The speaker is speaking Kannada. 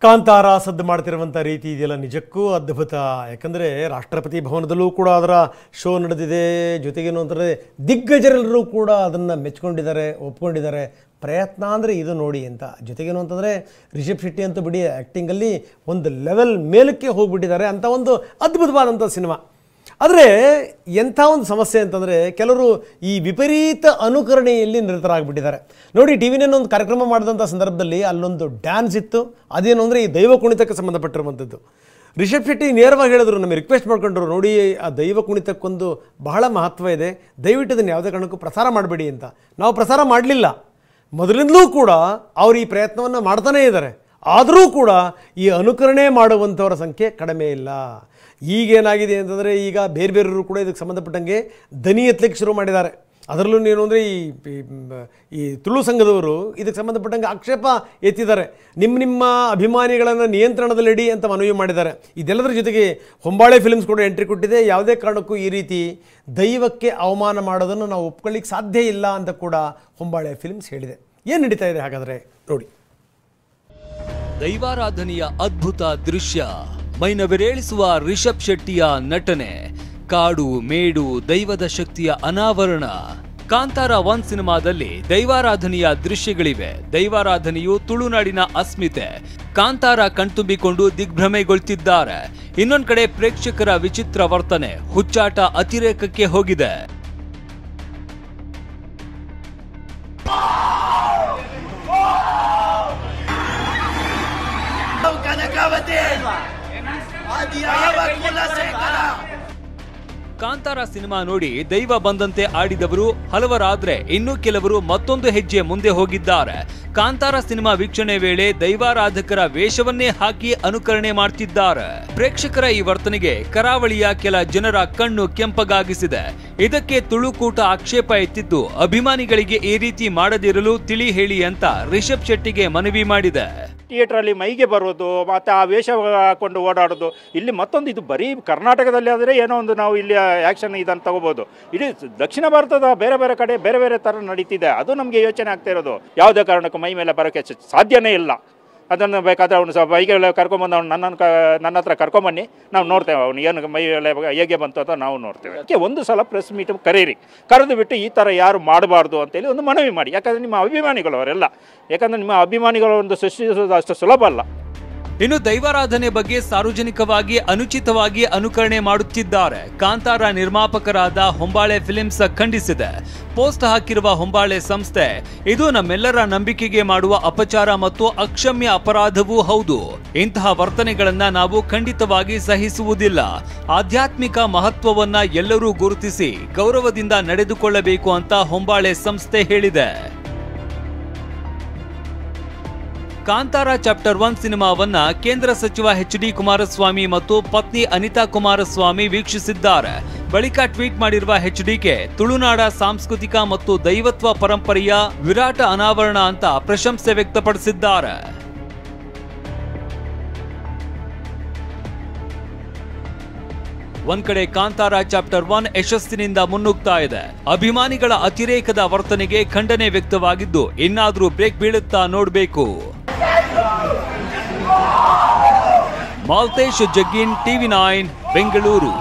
ಕಾಂತಾರ ಸದ್ದು ಮಾಡ್ತಿರುವಂಥ ರೀತಿ ಇದೆಯಲ್ಲ ನಿಜಕ್ಕೂ ಅದ್ಭುತ. ಯಾಕಂದರೆ ರಾಷ್ಟ್ರಪತಿ ಭವನದಲ್ಲೂ ಕೂಡ ಅದರ ಶೋ ನಡೆದಿದೆ. ಜೊತೆಗೇನು ಅಂತಂದರೆ ದಿಗ್ಗಜರೆಲ್ಲರೂ ಕೂಡ ಅದನ್ನು ಮೆಚ್ಕೊಂಡಿದ್ದಾರೆ, ಒಪ್ಕೊಂಡಿದ್ದಾರೆ. ಪ್ರಯತ್ನ ಅಂದರೆ ಇದು ನೋಡಿ ಅಂತ. ಜೊತೆಗೇನು ಅಂತಂದರೆ ರಿಷಬ್ ಶೆಟ್ಟಿ ಅಂತೂ ಬಿಡಿ, ಆ್ಯಕ್ಟಿಂಗಲ್ಲಿ ಒಂದು ಲೆವೆಲ್ ಮೇಲಕ್ಕೆ ಹೋಗಿಬಿಟ್ಟಿದ್ದಾರೆ ಅಂತ ಒಂದು ಅದ್ಭುತವಾದಂಥ ಸಿನಿಮಾ. ಆದರೆ ಎಂಥ ಒಂದು ಸಮಸ್ಯೆ ಅಂತಂದರೆ ಕೆಲವರು ಈ ವಿಪರೀತ ಅನುಕರಣೆಯಲ್ಲಿ ನಿರತರಾಗಿಬಿಟ್ಟಿದ್ದಾರೆ. ನೋಡಿ, ಟಿ ವಿನಲ್ಲಿ ಒಂದು ಕಾರ್ಯಕ್ರಮ ಮಾಡಿದಂಥ ಸಂದರ್ಭದಲ್ಲಿ ಅಲ್ಲೊಂದು ಡ್ಯಾನ್ಸ್ ಇತ್ತು. ಅದೇನು ಅಂದರೆ ಈ ದೈವ ಕುಣಿತಕ್ಕೆ ಸಂಬಂಧಪಟ್ಟಿರುವಂಥದ್ದು. ರಿಷಬ್ ಶೆಟ್ಟಿ ನೇರವಾಗಿ ಹೇಳಿದ್ರು, ನಮಗೆ ರಿಕ್ವೆಸ್ಟ್ ಮಾಡ್ಕೊಂಡ್ರು, ನೋಡಿ ಆ ದೈವ ಕುಣಿತಕ್ಕೊಂದು ಬಹಳ ಮಹತ್ವ ಇದೆ, ದಯವಿಟ್ಟು ಅದನ್ನು ಯಾವುದೇ ಕಾರಣಕ್ಕೂ ಪ್ರಸಾರ ಮಾಡಬೇಡಿ ಅಂತ. ನಾವು ಪ್ರಸಾರ ಮಾಡಲಿಲ್ಲ. ಮೊದಲಿಂದಲೂ ಕೂಡ ಅವರು ಈ ಪ್ರಯತ್ನವನ್ನು ಮಾಡ್ತಾನೇ ಇದ್ದಾರೆ. ಆದರೂ ಕೂಡ ಈ ಅನುಕರಣೆ ಮಾಡುವಂಥವರ ಸಂಖ್ಯೆ ಕಡಿಮೆ ಇಲ್ಲ. ಈಗೇನಾಗಿದೆ ಅಂತಂದರೆ ಈಗ ಬೇರೆ ಬೇರೆಯವರು ಕೂಡ ಇದಕ್ಕೆ ಸಂಬಂಧಪಟ್ಟಂಗೆ ದನಿ ಎತ್ತಲಿಕ್ಕೆ ಶುರು ಮಾಡಿದ್ದಾರೆ. ಅದರಲ್ಲೂ ಏನು ಅಂದರೆ ಈ ತುಳು ಸಂಘದವರು ಇದಕ್ಕೆ ಸಂಬಂಧಪಟ್ಟಂಗೆ ಆಕ್ಷೇಪ ಎತ್ತಿದ್ದಾರೆ. ನಿಮ್ಮ ಅಭಿಮಾನಿಗಳನ್ನು ನಿಯಂತ್ರಣದಲ್ಲಿಡಿ ಅಂತ ಮನವಿ ಮಾಡಿದ್ದಾರೆ. ಇದೆಲ್ಲದರ ಜೊತೆಗೆ ಹೊಂಬಾಳೆ ಫಿಲ್ಮ್ಸ್ ಕೂಡ ಎಂಟ್ರಿ ಕೊಟ್ಟಿದೆ. ಯಾವುದೇ ಕಾರಣಕ್ಕೂ ಈ ರೀತಿ ದೈವಕ್ಕೆ ಅವಮಾನ ಮಾಡೋದನ್ನು ನಾವು ಒಪ್ಕೊಳ್ಳಿಕ್ಕೆ ಸಾಧ್ಯ ಇಲ್ಲ ಅಂತ ಕೂಡ ಹೊಂಬಾಳೆ ಫಿಲ್ಮ್ಸ್ ಹೇಳಿದೆ. ಏನು ನಡೀತಾ ಇದೆ ಹಾಗಾದರೆ ನೋಡಿ. ದೈವಾರಾಧನೆಯ ಅದ್ಭುತ ದೃಶ್ಯ, ಮೈನವಿರೇಳಿಸುವ ರಿಷಬ್ ಶೆಟ್ಟಿಯ ನಟನೆ, ಕಾಡು ಮೇಡು ದೈವದ ಶಕ್ತಿಯ ಅನಾವರಣ. ಕಾಂತಾರ 1 ಸಿನಿಮಾದಲ್ಲಿ ದೈವಾರಾಧನೆಯ ದೃಶ್ಯಗಳಿವೆ. ದೈವಾರಾಧನೆಯು ತುಳುನಾಡಿನ ಅಸ್ಮಿತೆ. ಕಾಂತಾರ ಕಣ್ತುಂಬಿಕೊಂಡು ದಿಗ್ಭ್ರಮೆಗೊಳ್ತಿದ್ದಾರೆ. ಇನ್ನೊಂದು ಕಡೆ ಪ್ರೇಕ್ಷಕರ ವಿಚಿತ್ರ ವರ್ತನೆ, ಹುಚ್ಚಾಟ ಅತಿರೇಕಕ್ಕೆ ಹೋಗಿದೆ. ಕಾಂತಾರ ಸಿನಿಮಾ ನೋಡಿ ದೈವ ಬಂದಂತೆ ಆಡಿದವರು ಹಲವರಾದ್ರೆ ಇನ್ನೂ ಕೆಲವರು ಮತ್ತೊಂದು ಹೆಜ್ಜೆ ಮುಂದೆ ಹೋಗಿದ್ದಾರೆ. ಕಾಂತಾರ ಸಿನಿಮಾ ವೀಕ್ಷಣೆ ವೇಳೆ ದೈವಾರಾಧಕರ ವೇಷವನ್ನೇ ಹಾಕಿ ಅನುಕರಣೆ ಮಾಡ್ತಿದ್ದಾರೆ. ಪ್ರೇಕ್ಷಕರ ಈ ವರ್ತನೆಗೆ ಕರಾವಳಿಯ ಕೆಲ ಜನರ ಕಣ್ಣು ಕೆಂಪಗಾಗಿಸಿದೆ. ಇದಕ್ಕೆ ತುಳುಕೂಟ ಆಕ್ಷೇಪ ಎತ್ತಿದ್ದು, ಅಭಿಮಾನಿಗಳಿಗೆ ಈ ರೀತಿ ಮಾಡದಿರಲು ತಿಳಿ ಹೇಳಿ ಅಂತ ರಿಷಬ್ ಶೆಟ್ಟಿಗೆ ಮನವಿ ಮಾಡಿದೆ. ಥಿಯೇಟ್ರಲ್ಲಿ ಮೈಗೆ ಬರೋದು ಮತ್ತು ಆ ವೇಷ ಹಾಕೊಂಡು ಓಡಾಡೋದು, ಇಲ್ಲಿ ಮತ್ತೊಂದು ಇದು ಬರೀ ಕರ್ನಾಟಕದಲ್ಲಿ ಆದರೆ ಏನೋ ಒಂದು ನಾವು ಇಲ್ಲಿ ಆ್ಯಕ್ಷನ್ ಇದನ್ನು ತಗೋಬೋದು. ಇಡೀ ದಕ್ಷಿಣ ಭಾರತದ ಬೇರೆ ಬೇರೆ ಕಡೆ ಬೇರೆ ಬೇರೆ ಥರ ನಡೀತಿದೆ. ಅದು ನಮಗೆ ಯೋಚನೆ ಆಗ್ತಾ ಇರೋದು. ಯಾವುದೇ ಕಾರಣಕ್ಕೂ ಮೈ ಮೇಲೆ ಬರೋಕ್ಕೆ ಸಾಧ್ಯನೇ ಇಲ್ಲ. ಅದನ್ನು ಬೇಕಾದರೆ ಅವನು ಬೈಗೆಲ್ಲ ಕರ್ಕೊಂಬಂದು ಅವ್ನು ನನ್ನ ಹತ್ರ ಕರ್ಕೊಂಬನ್ನಿ, ನಾವು ನೋಡ್ತೇವೆ ಅವನು ಏನು ಮೈ ಮೇಲೆ ಹೇಗೆ ಬಂತು ಅಂತ ನಾವು ನೋಡ್ತೇವೆ. ಅದಕ್ಕೆ ಒಂದು ಸಲ ಪ್ರೆಸ್ ಮೀಟ್ ಕರೀರಿ, ಕರೆದು ಬಿಟ್ಟು ಈ ಥರ ಯಾರು ಮಾಡಬಾರ್ದು ಅಂತೇಳಿ ಒಂದು ಮನವಿ ಮಾಡಿ. ಯಾಕಂದರೆ ನಿಮ್ಮ ಅಭಿಮಾನಿಗಳು ಅವರೆಲ್ಲ, ಯಾಕಂದರೆ ನಿಮ್ಮ ಅಭಿಮಾನಿಗಳು ಒಂದು ಸೃಷ್ಟಿಸೋದು ಅಷ್ಟು ಸುಲಭ ಅಲ್ಲ. ಇನ್ನು ದೈವಾರಾಧನೆ ಬಗ್ಗೆ ಸಾರ್ವಜನಿಕವಾಗಿ ಅನುಚಿತವಾಗಿ ಅನುಕರಣೆ ಮಾಡುತ್ತಿದ್ದಾರೆ. ಕಾಂತಾರ ನಿರ್ಮಾಪಕರಾದ ಹೊಂಬಾಳೆ ಫಿಲ್ಮ್ಸ್ ಖಂಡಿಸಿದೆ. ಪೋಸ್ಟ್ ಹಾಕಿರುವ ಹೊಂಬಾಳೆ ಸಂಸ್ಥೆ, ಇದು ನಮ್ಮೆಲ್ಲರ ನಂಬಿಕೆಗೆ ಮಾಡುವ ಅಪಚಾರ ಮತ್ತು ಅಕ್ಷಮ್ಯ ಅಪರಾಧವೂ ಹೌದು. ಇಂತಹ ವರ್ತನೆಗಳನ್ನ ನಾವು ಖಂಡಿತವಾಗಿ ಸಹಿಸುವುದಿಲ್ಲ. ಆಧ್ಯಾತ್ಮಿಕ ಮಹತ್ವವನ್ನ ಎಲ್ಲರೂ ಗುರುತಿಸಿ ಗೌರವದಿಂದ ನಡೆದುಕೊಳ್ಳಬೇಕು ಅಂತ ಹೊಂಬಾಳೆ ಸಂಸ್ಥೆ ಹೇಳಿದೆ. ಕಾಂತಾರ ಚಾಪ್ಟರ್ 1 ಸಿನಿಮಾವನ್ನ ಕೇಂದ್ರ ಸಚಿವ ಎಚ್.ಡಿ. ಕುಮಾರಸ್ವಾಮಿ ಮತ್ತು ಪತ್ನಿ ಅನಿತಾ ಕುಮಾರಸ್ವಾಮಿ ವೀಕ್ಷಿಸಿದ್ದಾರೆ. ಬಳಿಕ ಟ್ವೀಟ್ ಮಾಡಿರುವ ಎಚ್.ಡಿ.ಕೆ ತುಳುನಾಡ ಸಾಂಸ್ಕೃತಿಕ ಮತ್ತು ದೈವತ್ವ ಪರಂಪರೆಯ ವಿರಾಟ ಅನಾವರಣ ಅಂತ ಪ್ರಶಂಸೆ ವ್ಯಕ್ತಪಡಿಸಿದ್ದಾರೆ. ಒಂದ್ ಕಡೆ ಕಾಂತಾರ ಚಾಪ್ಟರ್ 1 ಯಶಸ್ಸಿನಿಂದ ಮುನ್ನುಗ್ತಾ ಇದೆ. ಅಭಿಮಾನಿಗಳ ಅತಿರೇಕದ ವರ್ತನೆಗೆ ಖಂಡನೆ ವ್ಯಕ್ತವಾಗಿದ್ದು, ಇನ್ನಾದ್ರೂ ಬ್ರೇಕ್ ಬೀಳುತ್ತಾ ನೋಡಬೇಕು. ಮಾಲ್ತೇಶ್ ಜಗ್ಗಿನ್, TV9 ಬೆಂಗಳೂರು.